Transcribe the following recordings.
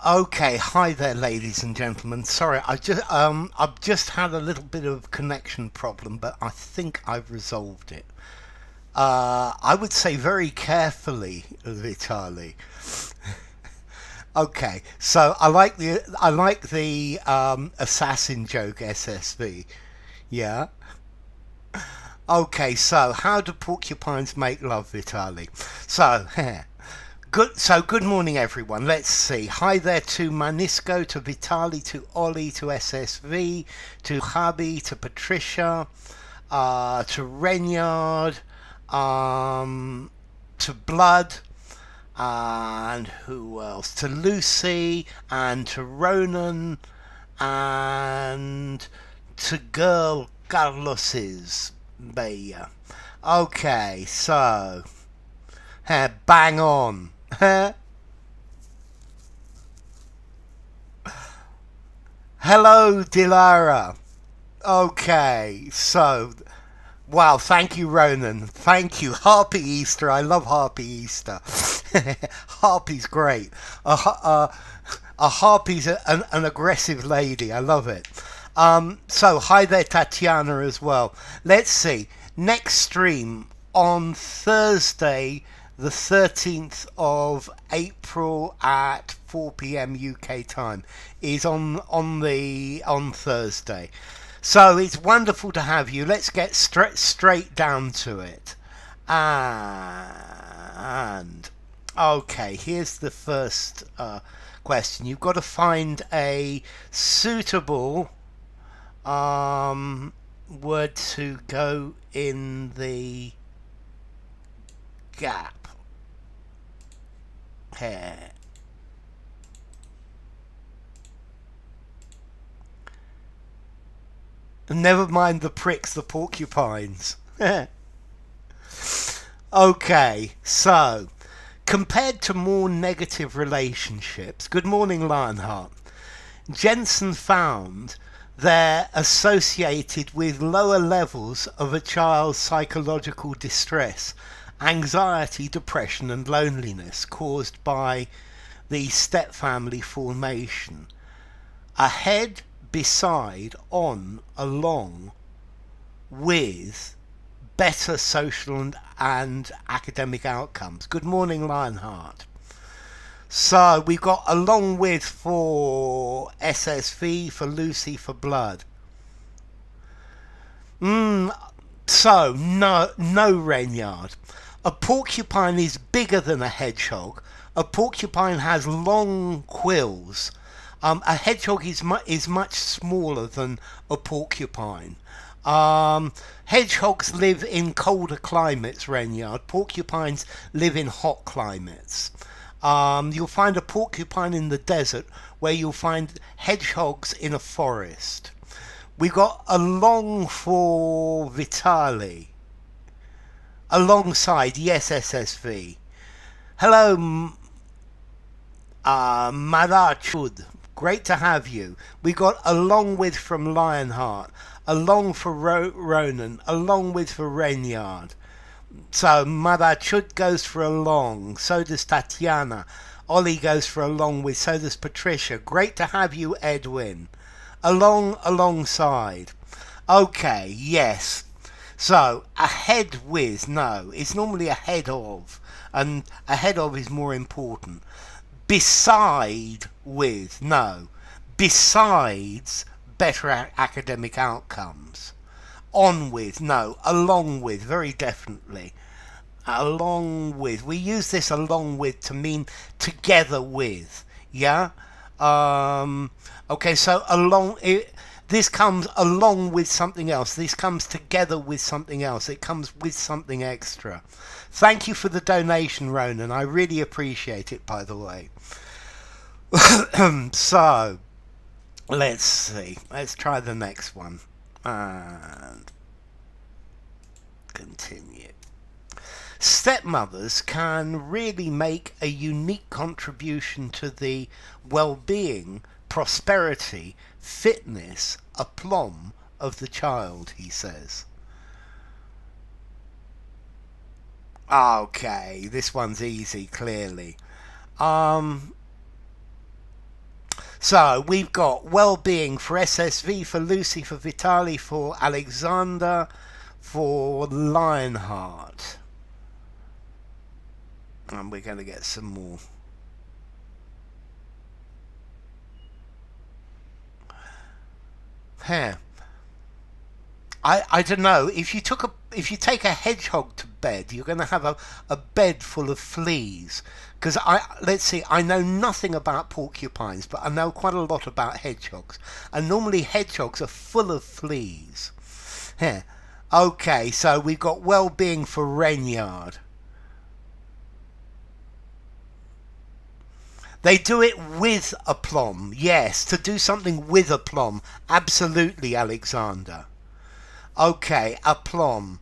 Okay, hi there, ladies and gentlemen. Sorry, I've just had a little bit of connection problem, but I think I've resolved it. I would say very carefully, Vitali. Okay, so I like the assassin joke, SSV. Yeah. Okay, so how do porcupines make love, Vitali? So, good morning, everyone. Let's see. Hi there to Manisco, to Vitali, to Ollie, to SSV, to Javi, to Patricia, to Renyard, to Blood, and who else? To Lucy, and to Ronan, and to Girl Carlos's Bayer. Okay, so bang on. Hello, Dilara. Okay, so wow, thank you, Ronan. Thank you. Harpy Easter. I love Harpy Easter. Harpy's great. A harpy's an aggressive lady. I love it. So hi there, Tatiana, as well. Let's see. Next stream on Thursday, the 13th of April at 4 p.m. UK time is on Thursday. So it's wonderful to have you. Let's get straight down to it. And okay, here's the first question. You've got to find a suitable word to go in the gap here. Never mind the pricks, the porcupines. Okay, so compared to more negative relationships, good morning, Lionheart. Jensen found they're associated with lower levels of a child's psychological distress, anxiety, depression, and loneliness caused by the stepfamily formation. Ahead, beside, on, along with better social and academic outcomes. Good morning, Lionheart. So we've got along with for SSV, for Lucy, for Blood. So no Renyard. A porcupine is bigger than a hedgehog. A porcupine has long quills. A hedgehog is much smaller than a porcupine. Hedgehogs live in colder climates, Renyard. Porcupines live in hot climates. You'll find a porcupine in the desert where you'll find hedgehogs in a forest. We got along for Vitali. Alongside, yes, SSV. Hello, Madachud. Great to have you. We got along with from Lionheart. Along for Ronan. Along with for Renyard. So Madachud goes for along. So does Tatiana. Ollie goes for along with. So does Patricia. Great to have you, Edwin. Alongside. Okay, yes. So ahead with, no, it's normally ahead of, and ahead of is more important. Beside with, no. Besides better academic outcomes. On with, no. Along with, very definitely. Along with. We use this along with to mean together with. Yeah? Okay, so this comes along with something else. This comes together with something else. It comes with something extra. Thank you for the donation, Ronan. I really appreciate it, by the way. So, let's see. Let's try the next one. And continue. Stepmothers can really make a unique contribution to the well-being, prosperity, fitness, aplomb of the child, he says. Okay, this one's easy, clearly. So we've got well-being for SSV, for Lucy, for Vitali, for Alexander, for Lionheart. And we're going to get some more. Here. I don't know, if you take a hedgehog to bed, you're going to have a bed full of fleas. Because let's see, I know nothing about porcupines, but I know quite a lot about hedgehogs. And normally hedgehogs are full of fleas. Here. Okay, so we've got well-being for Renyard. They do it with aplomb. Yes, to do something with aplomb. Absolutely, Alexander. Okay, aplomb.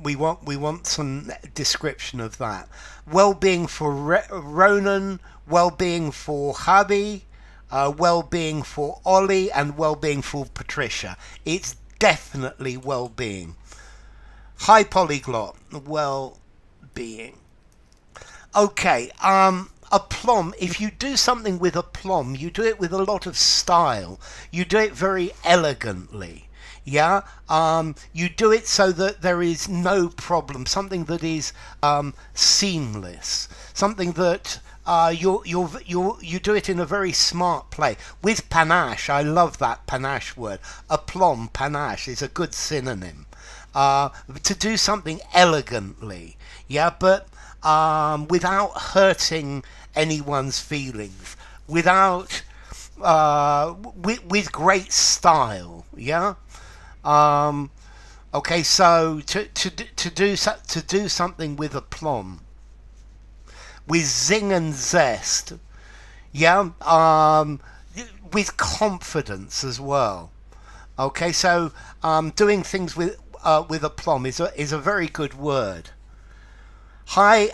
We want some description of that. Well-being for Ronan, well-being for Hubby, well-being for Ollie, and well-being for Patricia. It's definitely well-being. High polyglot, well-being. Okay, aplomb. If you do something with aplomb, you do it with a lot of style. You do it very elegantly. Yeah, you do it so that there is no problem. Something that is seamless. Something that you do it in a very smart play with panache. I love that panache word. Aplomb, panache is a good synonym. To do something elegantly. Yeah, but without hurting anyone's feelings. Without with great style. Yeah. Okay, so to do something with aplomb, with zing and zest, yeah, with confidence as well. Okay, so doing things with aplomb is a very good word. Hi,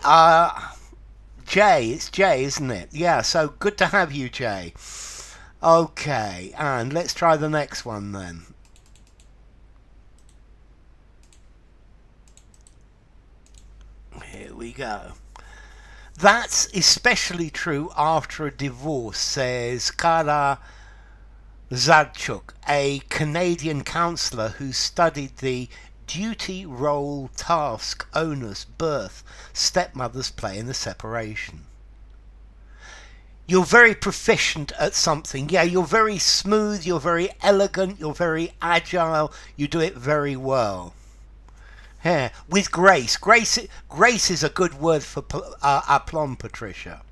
Jay. It's Jay, isn't it? Yeah. So good to have you, Jay. Okay, and let's try the next one then. Here we go. That's especially true after a divorce, says Cara Zaharychuk, a Canadian counsellor who studied the duty, role, task, onus, berth stepmothers play in the separation. You're very proficient at something. Yeah, you're very smooth, you're very elegant, you're very agile, you do it very well. Yeah, with grace. Grace is a good word for aplomb, Patricia.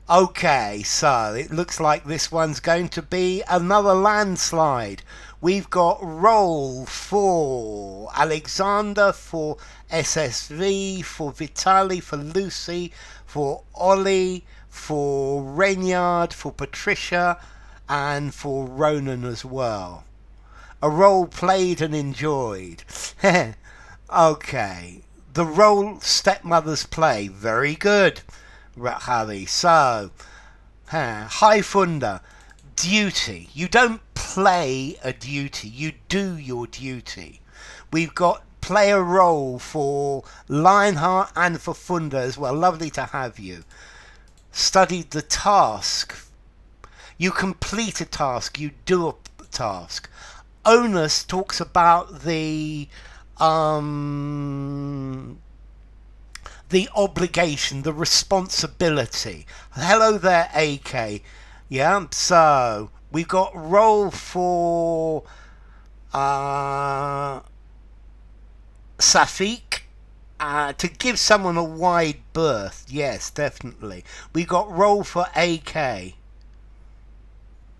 Okay, so it looks like this one's going to be another landslide. We've got roll for Alexander, for SSV, for Vitali, for Lucy, for Ollie, for Renyard, for Patricia, and for Ronan as well. A role played and enjoyed. Okay, the role stepmothers play. Very good, Harry. So, high funda, duty. You don't play a duty, you do your duty. We've got play a role for Lionheart and for Funda as well. Lovely to have you. Studied the task. You complete a task, you do a task. Onus talks about the obligation, the responsibility. Hello there, AK. Yeah, so we've got role for Safik, to give someone a wide berth. Yes, definitely. We got role for AK,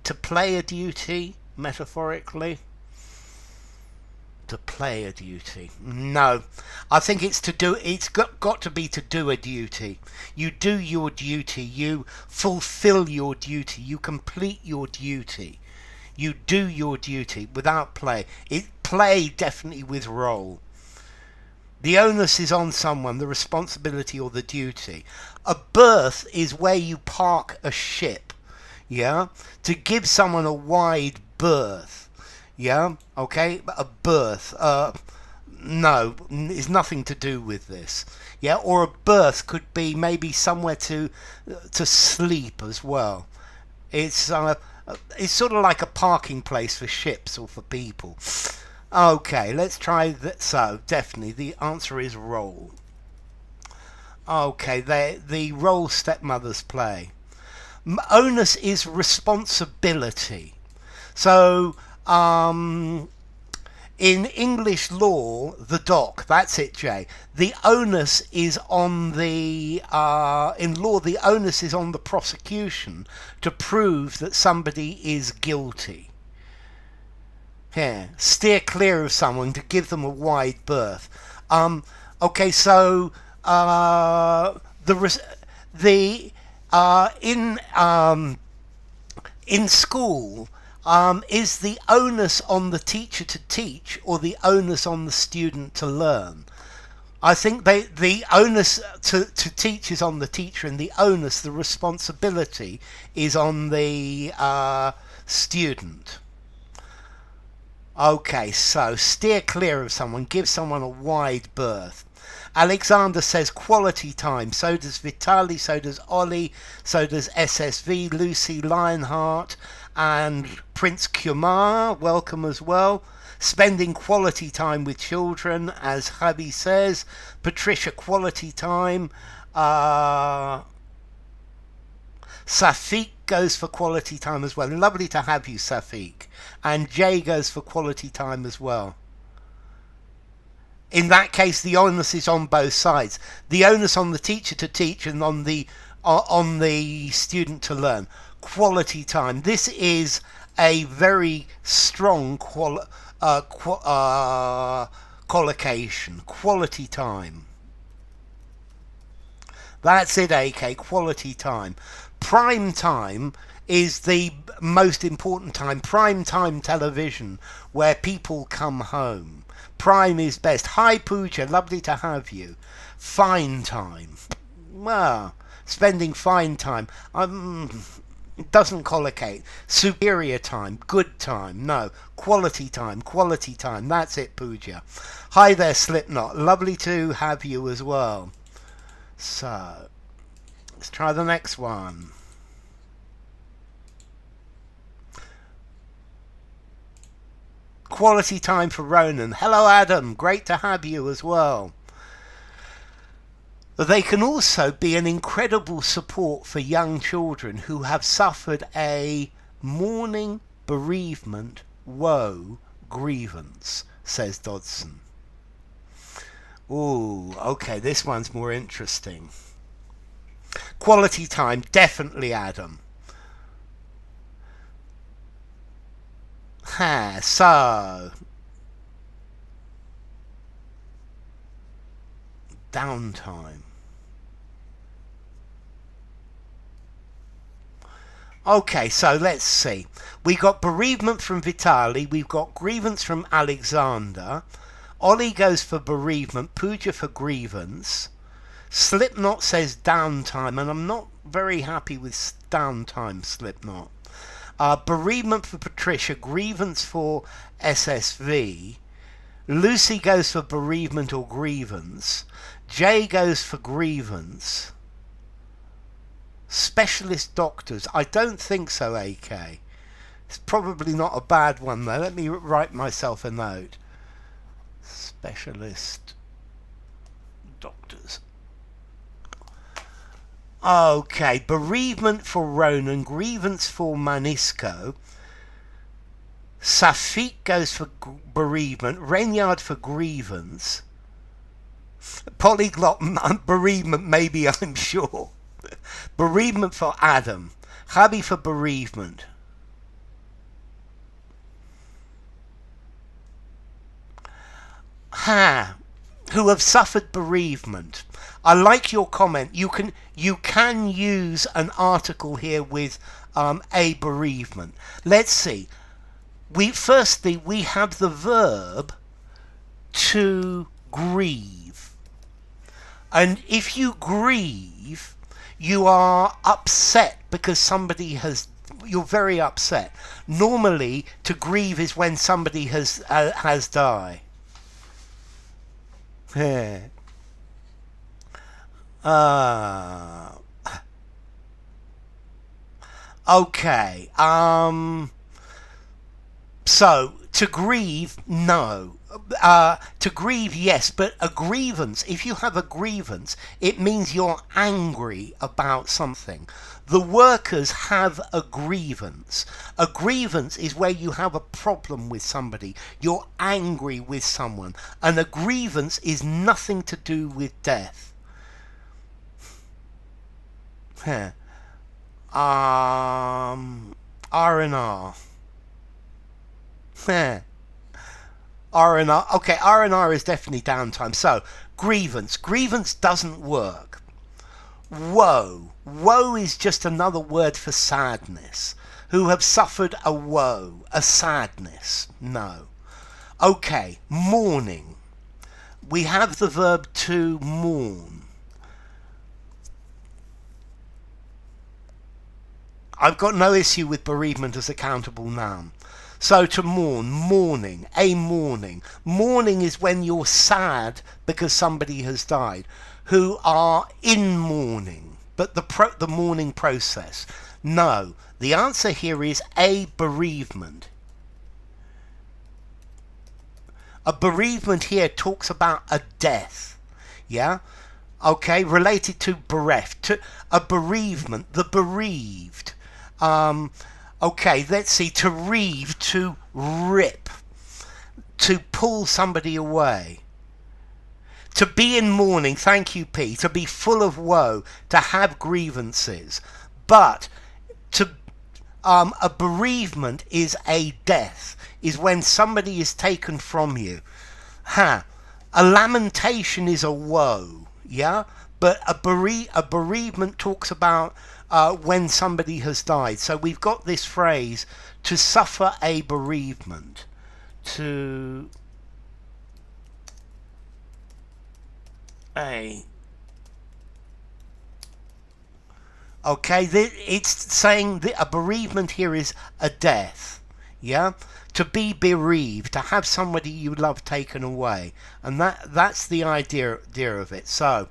to play a duty, metaphorically. To play a duty. No, I think it's to do. It's got to be to do a duty. You do your duty. You fulfill your duty. You complete your duty. You do your duty without play. Play definitely with role. The onus is on someone, the responsibility or the duty. A berth is where you park a ship. Yeah, to give someone a wide berth. Yeah, okay, a berth. No, it's nothing to do with this. Yeah, or a berth could be maybe somewhere to sleep as well. It's sort of like a parking place for ships or for people. Okay, let's try that. So definitely the answer is role. Okay, the role stepmothers play. Onus is responsibility. So in English law, the doc, that's it, Jay. The onus is on in law, the onus is on the prosecution to prove that somebody is guilty. Here, steer clear of someone, to give them a wide berth. Okay, so in school, is the onus on the teacher to teach or the onus on the student to learn? I think the onus to teach is on the teacher, and the onus, the responsibility, is on the student. Okay, so steer clear of someone, give someone a wide berth. Alexander says quality time. So does Vitali, so does Ollie, so does SSV, Lucy, Lionheart, and Prince Kumar. Welcome as well. Spending quality time with children, as Hubby says. Patricia, quality time. Safiq goes for quality time as well. Lovely to have you, Safiq. And Jay goes for quality time as well. In that case, the onus is on both sides. The onus on the teacher to teach and on the student to learn. Quality time. This is a very strong collocation. Quality time. That's it, AK. Quality time. Prime time is the most important time. Prime time television, where people come home. Prime is best. Hi Pooja, lovely to have you. Fine time. Well, spending fine time. It doesn't collocate. Superior time. Good time. No. Quality time. Quality time. That's it, Pooja. Hi there, Slipknot. Lovely to have you as well. So, let's try the next one. Quality time for Ronan. Hello, Adam. Great to have you as well. They can also be an incredible support for young children who have suffered a mourning, bereavement, woe, grievance, says Dodson. Ooh, okay, this one's more interesting. Quality time, definitely, Adam. So downtime. Okay, so let's see. We got bereavement from Vitali. We've got grievance from Alexander. Ollie goes for bereavement. Pooja for grievance. Slipknot says downtime, and I'm not very happy with downtime, Slipknot. Bereavement for Patricia. Grievance for SSV. Lucy goes for bereavement or grievance. Jay goes for grievance. Specialist doctors. I don't think so, AK. It's probably not a bad one, though. Let me write myself a note. Specialist doctors. Okay, bereavement for Ronan, grievance for Manisco. Safiq goes for bereavement, Renyard for grievance. Polyglot bereavement, maybe, I'm sure. Bereavement for Adam. Hubby for bereavement. Who have suffered bereavement. I like your comment. You can use an article here with a bereavement. Let's see. Firstly we have the verb to grieve. And if you grieve, you are upset because somebody has. You're very upset. Normally, to grieve is when somebody has died. Yeah. Uh, okay. So, to grieve, no. To grieve, yes, but a grievance, if you have a grievance, it means you're angry about something. The workers have a grievance. A grievance is where you have a problem with somebody. You're angry with someone. And a grievance is nothing to do with death. R&R. R&R. Okay, R&R is definitely downtime. So, grievance. Grievance doesn't work. Woe. Woe is just another word for sadness. Who have suffered a woe, a sadness. No. Okay, mourning. We have the verb to mourn. I've got no issue with bereavement as a countable noun. So to mourn, mourning, a mourning. Mourning is when you're sad because somebody has died, who are in mourning, but the mourning process. No, the answer here is a bereavement. A bereavement here talks about a death, yeah? Okay, related to bereft, to a bereavement, the bereaved. Okay, let's see, to reave, to rip, to pull somebody away. To be in mourning, thank you, P, to be full of woe, to have grievances. But to a bereavement is a death, is when somebody is taken from you. A lamentation is a woe, yeah? But a bereavement talks about when somebody has died. So we've got this phrase, to suffer a bereavement. To a... Okay, it's saying that a bereavement here is a death. Yeah? To be bereaved, to have somebody you love taken away. And that's the idea of it. So,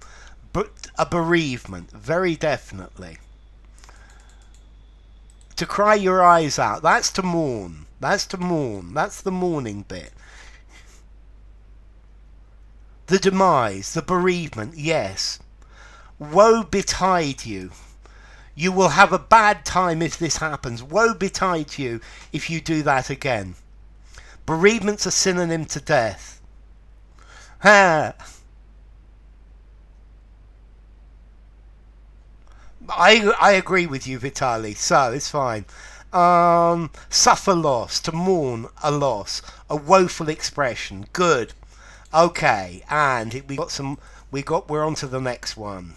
a bereavement, very definitely. To cry your eyes out, that's to mourn. That's to mourn. That's the mourning bit. The demise, the bereavement, yes. Woe betide you. You will have a bad time if this happens. Woe betide you if you do that again. Bereavement's a synonym to death. I agree with you, Vitali, so it's fine. Suffer loss, to mourn a loss, a woeful expression. Good. Okay, and we're on to the next one.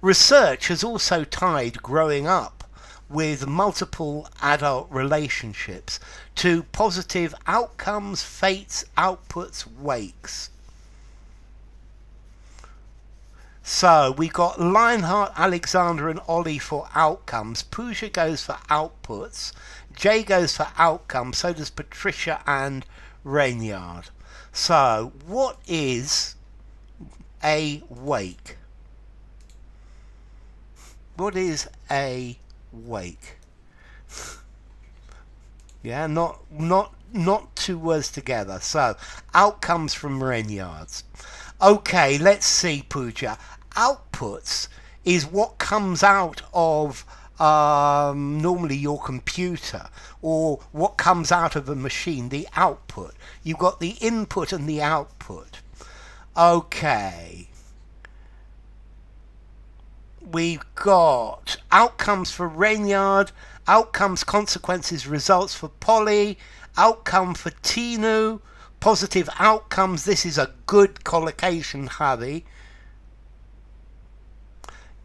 Research has also tied growing up with multiple adult relationships to positive outcomes, fates, outputs, wakes. So we got Lionheart, Alexander and Ollie for outcomes. Pooja goes for outputs. Jay goes for outcomes. So does Patricia and Rainyard. So what is a wake? What is a wake? Yeah, not two words together. So outcomes from Rainyards. Okay, let's see, Pooja. Outputs is what comes out of normally your computer, or what comes out of a machine, the output. You've got the input and the output. Okay. We've got outcomes for Rainyard, outcomes, consequences, results for Polly, outcome for Tinu, positive outcomes. This is a good collocation, Javi.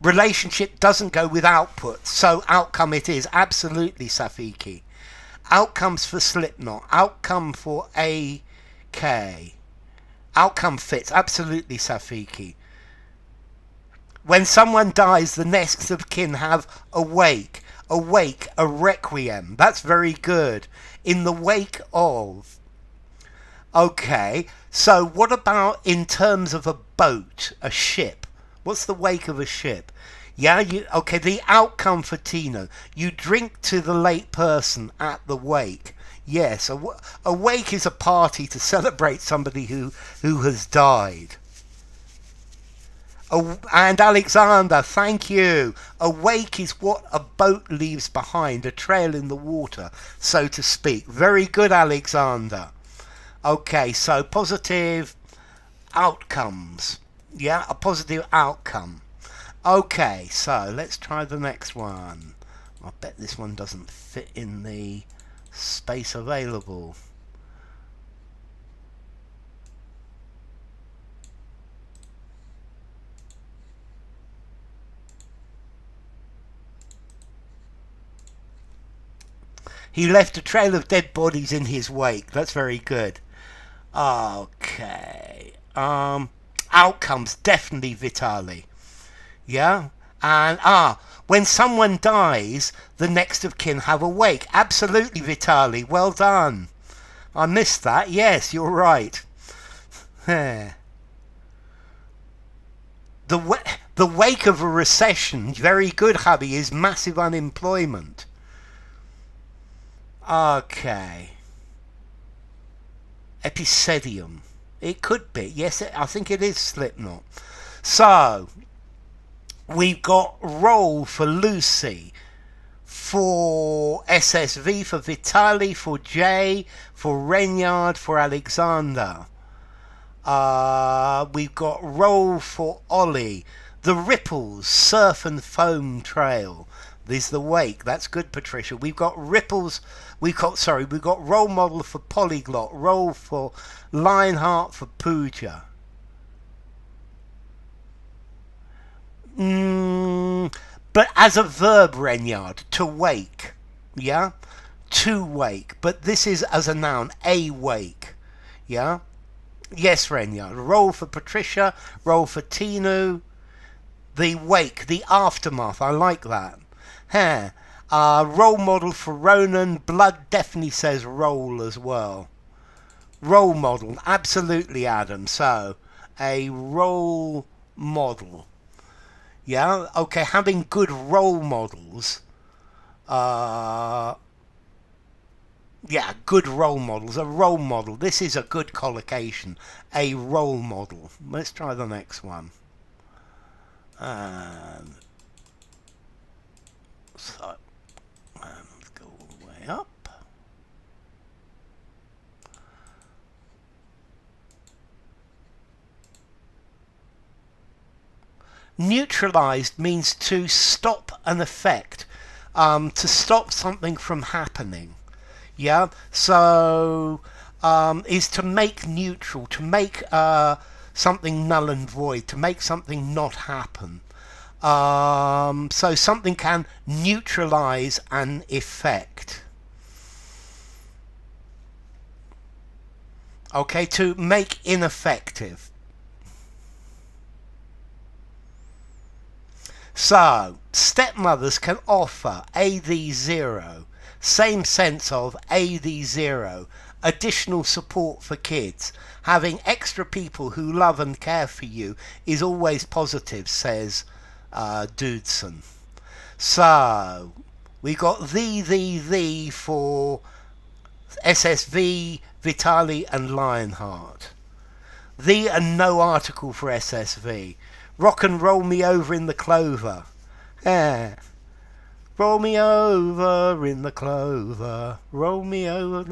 Relationship doesn't go with output, so outcome it is. Absolutely, Safiki. Outcomes for Slipknot, outcome for AK. Outcome fits, absolutely, Safiki. When someone dies, the next of kin have a wake, a requiem. That's very good. In the wake of. Okay, so what about in terms of a boat, a ship? What's the wake of a ship? Yeah, okay, the outcome for Tino. You drink to the late person at the wake. Yes, a wake is a party to celebrate somebody who has died. And Alexander, thank you. A wake is what a boat leaves behind, a trail in the water, so to speak. Very good, Alexander. Okay, so positive outcomes. Yeah, a positive outcome. Okay, so let's try the next one. I bet this one doesn't fit in the space available. He left a trail of dead bodies in his wake. That's very good. Okay. Outcomes, definitely Vitali. Yeah? And when someone dies, the next of kin have a wake. Absolutely, Vitali. Well done. I missed that. Yes, you're right. the the wake of a recession, very good, hubby, is massive unemployment. Okay. Epicedium. It could be. Yes, I think it is Slipknot. So, we've got roll for Lucy, for SSV, for Vitali, for Jay, for Renyard, for Alexander. We've got roll for Ollie. The Ripples, Surf and Foam Trail. There's the wake. That's good, Patricia. We've got ripples. We've got role model for Polyglot. Roll for Lionheart for Pooja. But as a verb, Renyard, to wake. Yeah? To wake. But this is as a noun, a wake. Yeah? Yes, Renyard. Roll for Patricia. Roll for Tinu. The wake. The aftermath. I like that. Role model for Ronan. Blood definitely says roll as well. Role model, absolutely, Adam. So, a role model. Yeah, okay, having good role models. Yeah, good role models. A role model. This is a good collocation. A role model. Let's try the next one. So, let's go all the way up. Neutralized means to stop an effect, to stop something from happening. Yeah, so is to make neutral, to make something null and void, to make something not happen. So something can neutralize an effect. Okay, to make ineffective. So, stepmothers can offer AD0, same sense of AD0, additional support for kids. Having extra people who love and care for you is always positive, says Dudson. So, we got the for SSV, Vitali and Lionheart. The and no article for SSV. Rock and roll me over in the clover. Roll me over in the clover. Roll me over,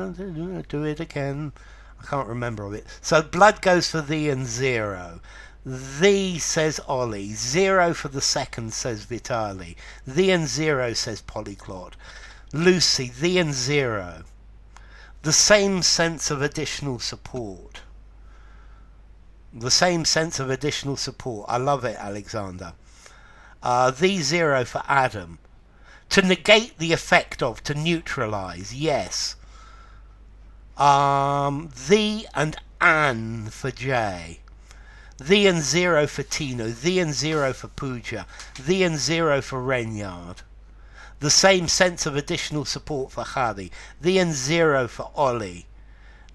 do it again. I can't remember of it. So blood goes for the and 0. The says Ollie. 0 for the second says Vitali. The and 0 says Polyglot. Lucy, the and 0. The same sense of additional support. The same sense of additional support. I love it, Alexander. The 0 for Adam. To negate the effect of, to neutralize, yes. The and an for Jay. The and 0 for Tino. The and 0 for Pooja. The and 0 for Renyard. The same sense of additional support for Hadi. The and 0 for Ollie.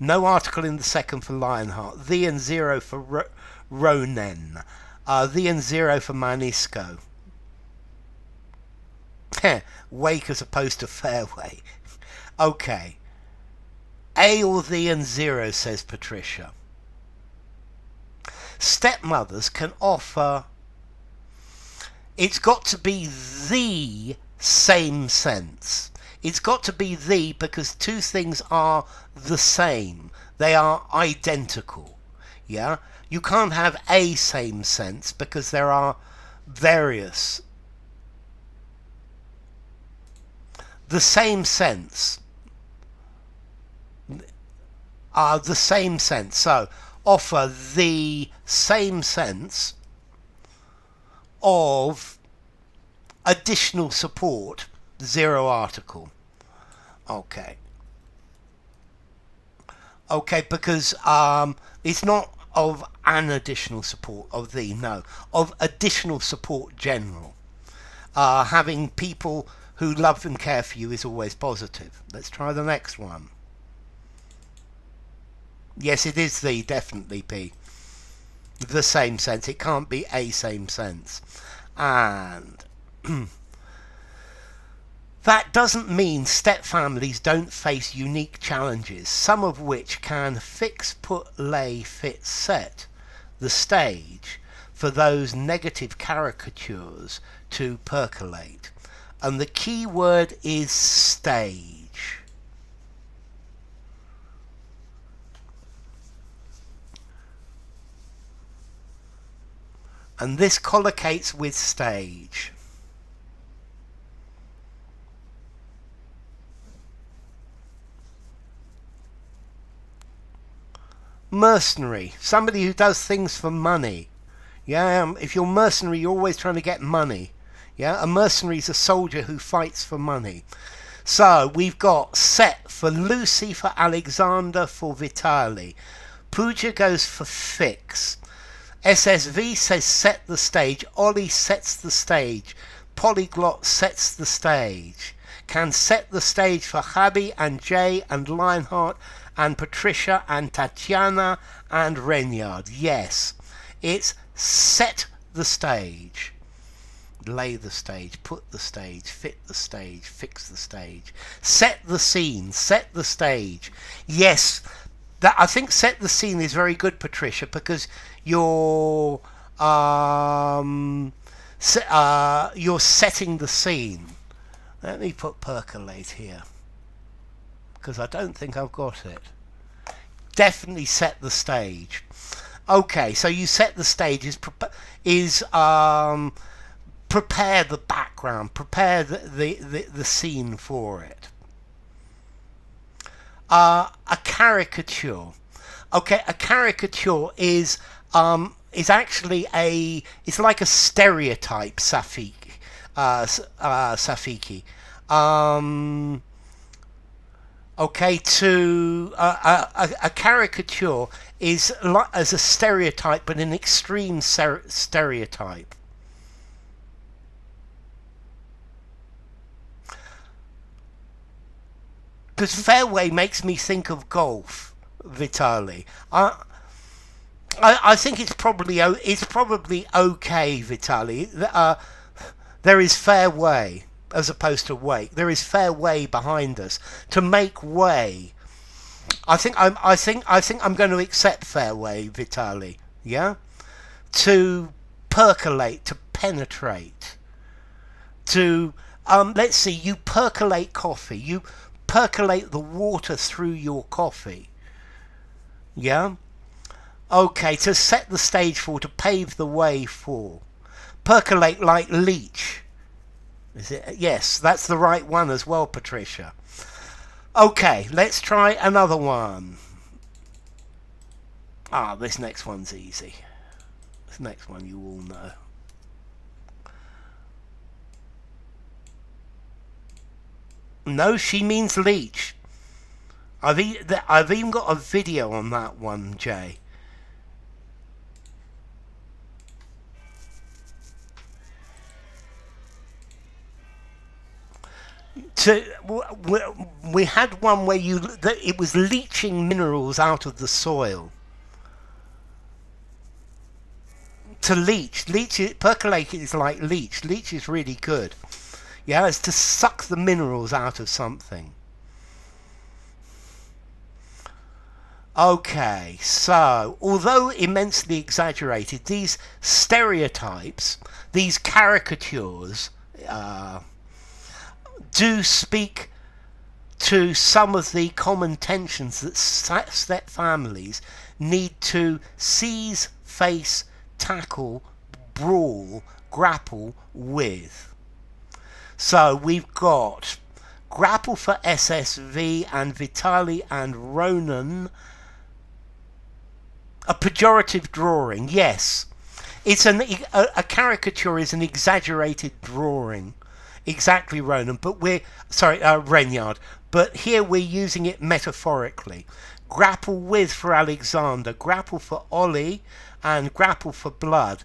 No article in the second for Lionheart. The and 0 for Ronen. The and 0 for Manisco. Wake as opposed to fairway. Okay. A or the and 0, says Patricia. Stepmothers can offer... It's got to be the same sense. It's got to be the, because two things are the same. They are identical. Yeah? You can't have a same sense because there are various. The same sense. The same sense. So, offer the same sense of additional support, 0 article. Okay. Okay, because it's not of an additional support, of the, no, of additional support general. Having people who love and care for you is always positive. Let's try the next one. Yes, it is the, definitely P. The same sense. It can't be a same sense. And that doesn't mean stepfamilies don't face unique challenges, some of which can fix, put, lay, fit, set the stage for those negative caricatures to percolate. And the key word is stage. And this collocates with stage. Mercenary, somebody who does things for money. Yeah, if you're mercenary, you're always trying to get money. Yeah, a mercenary is a soldier who fights for money. So we've got set for Lucy, for Alexander, for Vitali. Pooja goes for fix. SSV says set the stage. Ollie sets the stage. Polyglot sets the stage. Can set the stage for Habi and Jay and Lionheart and Patricia and Tatiana and Renyard. Yes, it's set the stage. Lay the stage, put the stage, fit the stage, fix the stage. Set the scene, set the stage. Yes, that, I think set the scene is very good, Patricia, because you're setting the scene. Let me put percolate here, because I don't think I've got it. Definitely set the stage. Okay, so you set the stage is prepare the background, prepare the scene for it. A caricature. Okay, a caricature is actually it's like a stereotype, Safiki. Okay, a caricature is as a stereotype, but an extreme stereotype. Because fairway makes me think of golf, Vitali. I think it's probably okay, Vitali. There is fairway as opposed to wake. There is fairway behind us to make way. I think I'm going to accept fairway, Vitali. Yeah, to percolate, to penetrate, to let's see. You percolate coffee. You percolate the water through your coffee. Yeah. Okay, to set the stage for, to pave the way for. Percolate like leech. Is it? Yes, that's the right one as well, Patricia. Okay, let's try another one. This next one's easy. This next one you all know. No, she means leech. I've even got a video on that one, Jay. we had one where it was leaching minerals out of the soil. To leach it, percolate it is like leach. Leach is really good. Yeah, it's to suck the minerals out of something. Okay, so although immensely exaggerated, these stereotypes, these caricatures, do speak to some of the common tensions that step families need to seize, face, tackle, brawl, grapple with. So we've got grapple for SSV and Vitali and Ronan. A pejorative drawing, yes. It's a caricature is an exaggerated drawing. Exactly, Ronan. But Renyard. But here we're using it metaphorically. Grapple with for Alexander, grapple for Ollie, and grapple for Blood.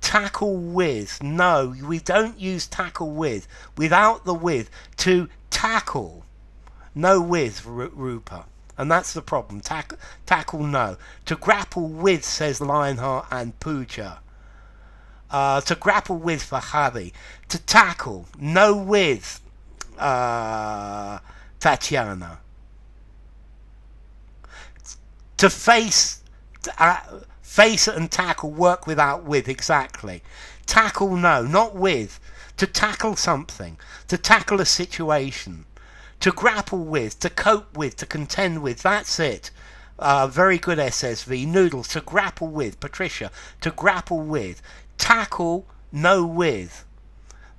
Tackle with. No, we don't use tackle with. Without the with. To tackle. No with, Rupa. And that's the problem. Tackle, no. To grapple with, says Lionheart and Pooja. To grapple with for Harry. To tackle, no with, Tatiana. To face and tackle, work without with, exactly. Tackle, no, not with. To tackle something. To tackle a situation. To grapple with, to cope with, to contend with, that's it. Very good SSV. Noodles, to grapple with. Patricia, to grapple with. Tackle, no with.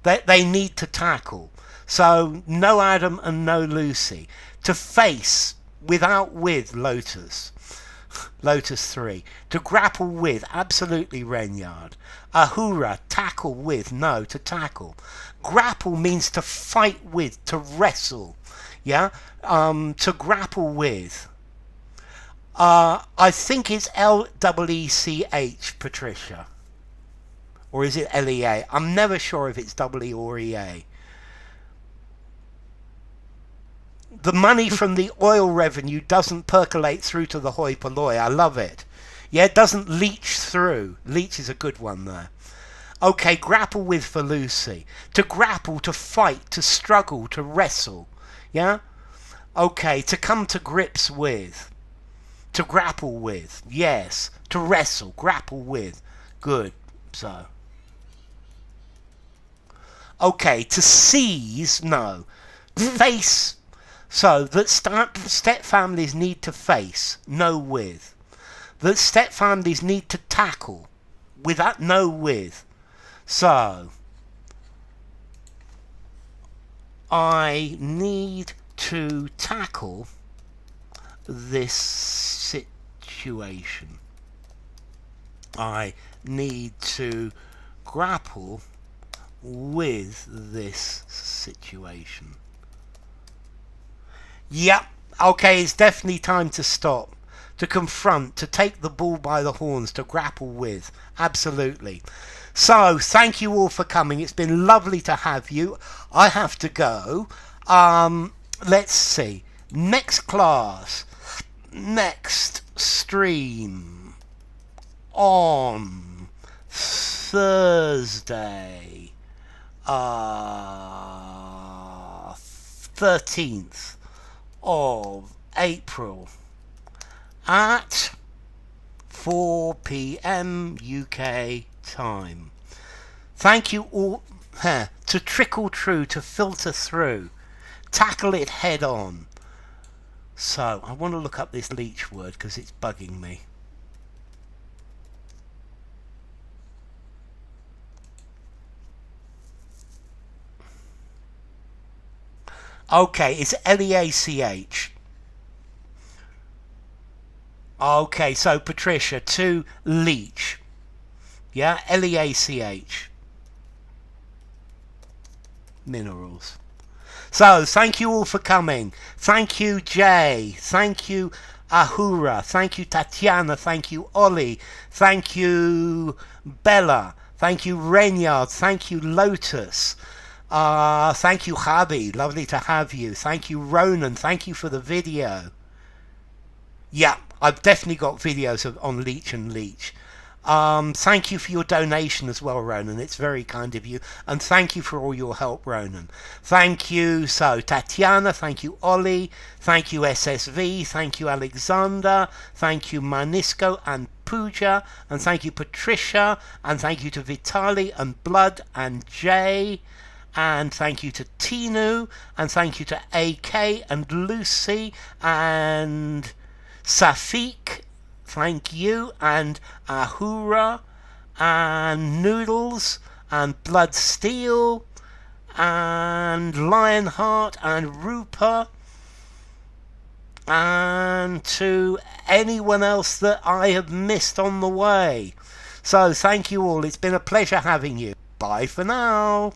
They need to tackle. So, no Adam and no Lucy. To face, without with, Lotus. Lotus 3. To grapple with, absolutely, Renyard. Ahura, tackle with, no, to tackle. Grapple means to fight with, to wrestle. Yeah, to grapple with. I think it's L-E-E-C-H, Patricia. Or is it L-E-A? I'm never sure if it's E or E-A. The money from the oil revenue doesn't percolate through to the hoi polloi. I love it. Yeah, it doesn't leach through. Leach is a good one there. Okay, grapple with for Lucy. To grapple, to fight, to struggle, to wrestle. Yeah? Okay, to come to grips with. To grapple with. Yes. To wrestle, grapple with. Good. So. Okay, to seize, no. Face. So, that step families need to face, no with. That step families need to tackle, without no with. So, I need to tackle this situation. I need to grapple with this situation. Yep, okay, it's definitely time to stop. To confront, to take the bull by the horns, to grapple with. Absolutely. So, thank you all for coming. It's been lovely to have you. I have to go. Let's see. Next class. Next stream. On Thursday. 13th of April. At 4 p.m. UK time. Thank you all. To trickle true, to filter through. Tackle it head on. So, I want to look up this leech word because it's bugging me. Okay, it's L-E-A-C-H. Okay, so Patricia, to leech. Yeah, L-E-A-C-H. Minerals. So, thank you all for coming. Thank you, Jay. Thank you, Ahura. Thank you, Tatiana. Thank you, Ollie. Thank you, Bella. Thank you, Renyard. Thank you, Lotus. Thank you, Javi. Lovely to have you. Thank you, Ronan. Thank you for the video. Yeah, I've definitely got videos on Leech and Leech. Thank you for your donation as well, Ronan. It's very kind of you. And thank you for all your help, Ronan. Thank you. So, Tatiana, thank you, Ollie. Thank you, SSV. Thank you, Alexander. Thank you, Manisco and Pooja. And thank you, Patricia. And thank you to Vitali and Blood and Jay. And thank you to Tinu. And thank you to AK and Lucy and Safik. Thank you, and Ahura, and Noodles, and Blood Steel, and Lionheart, and Rupa, and to anyone else that I have missed on the way. So thank you all. It's been a pleasure having you. Bye for now.